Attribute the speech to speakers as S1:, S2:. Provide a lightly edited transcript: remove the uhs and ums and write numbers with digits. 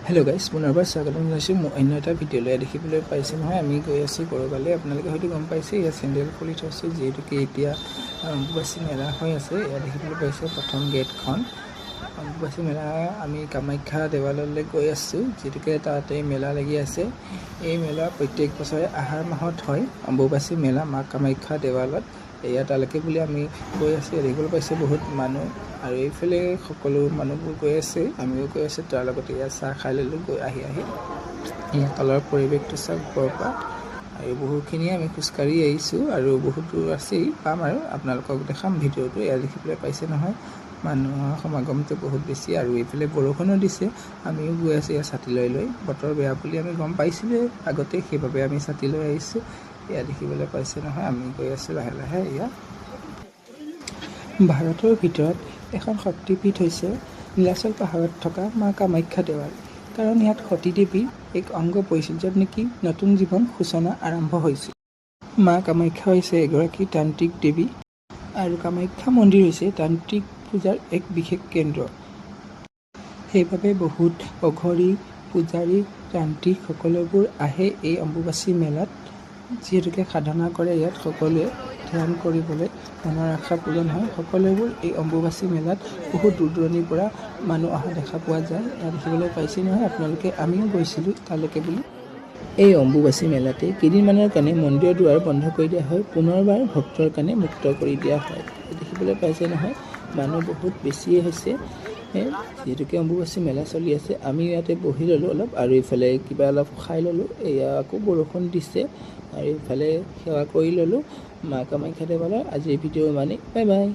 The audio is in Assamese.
S1: हेलो गाइस पुनर्बार स्वागतम जनाइছোঁ মই অন্য এটা ভিডিঅ'লৈ দেখিবলৈ পাইছে নহয় আমি গৈ আছোঁ কৰবালৈ আপোনালোকে হয়তো গম পাইছে ইয়া চেণ্ডেল খুলি থৈছে যিহেতুকে এতিয়া অম্বুবাচী মেলা হৈ আছে ইয়া দেখিবলৈ পাইছে প্ৰথম গেটখন অম্বুবাচী মেলা আমি কামাখ্যা দেৱালয়লৈ গৈ আছোঁ যিহেতুকে তাতে মেলা লাগি আছে এই মেলা প্ৰত্যেক বছৰে আহাৰ মাহত হয় অম্বুবাচী মেলা মা কামাখ্যা দেৱালয়ত এয়া তালৈকে বুলি আমি গৈ আছোঁ দেখিবলৈ পাইছে বহুত মানুহ আৰু এইফালে সকলো মানুহবোৰ গৈ আছে আমিও গৈ আছোঁ তাৰ লগতে ইয়াত চাহ খাই ল'লোঁ গৈ আহি ইয়াৰ তলৰ পৰিৱেশটো চাওক ওপৰৰপৰা আৰু বহুখিনি আমি খোজকাঢ়ি আহিছোঁ আৰু বহুত দূৰ আছেই পাম আৰু আপোনালোকক দেখাম ভিডিঅ'টো এয়া দেখিবলৈ পাইছে নহয় মানুহৰ সমাগমটো বহুত বেছি আৰু এইফালে বৰষুণো দিছে আমিও গৈ আছোঁ ইয়াৰ ছাতি লৈ বতৰ বেয়া বুলি আমি গম পাইছিলোঁ আগতে সেইবাবে আমি ছাতি লৈ আহিছোঁ এয়া দেখিবলৈ পাইছে নহয় আমি গৈ আছোঁ লাহে লাহে এয়া ভাৰতৰ ভিতৰত এখন শক্তিপীঠ হৈছে নীলাচল পাহাৰত থকা মা কামাখ্যা দেৱালয় কাৰণ ইয়াত সতী দেৱীৰ এক অংগ পৰিছিল য'ত নেকি নতুন জীৱন সূচনা আৰম্ভ হৈছিল মা কামাখ্যা হৈছে এগৰাকী তান্ত্ৰিক দেৱী আৰু কামাখ্যা মন্দিৰ হৈছে তান্ত্ৰিক পূজাৰ এক বিশেষ কেন্দ্ৰ সেইবাবে বহুত অঘৰী পূজাৰী তান্ত্ৰিক সকলোবোৰ আহে এই অম্বুবাচী মেলাত যিহেতুকে সাধনা কৰে ইয়াত সকলোৱে ধ্যান কৰিবলৈ মনৰ আশা পূৰণ হয় সকলোবোৰ এই অম্বুবাচী মেলাত বহুত দূৰ দূৰণিৰ পৰা মানুহ অহা দেখা পোৱা যায় ইয়াত দেখিবলৈ পাইছে নহয় আপোনালোকে আমিও গৈছিলোঁ তালৈকে বুলি এই অম্বুবাচী মেলাতে কেইদিনমানৰ কাৰণে মন্দিৰৰ দুৱাৰ বন্ধ কৰি দিয়া হয় পুনৰবাৰ ভক্তৰ কাৰণে মুক্ত কৰি দিয়া হয় দেখিবলৈ পাইছে নহয় মানুহ বহুত বেছিয়ে হৈছে যিহেতুকে অম্বুবাচী মেলা চলি আছে আমি ইয়াতে বহি ল'লোঁ অলপ আৰু ইফালে কিবা অলপ খাই ল'লোঁ এয়া আকৌ বৰষুণ দিছে আৰু ইফালে সেৱা কৰি ল'লোঁ মা কামাখ্যা দেৱালয়ৰ আজিৰ ভিডিঅ' মানে বাই বাই।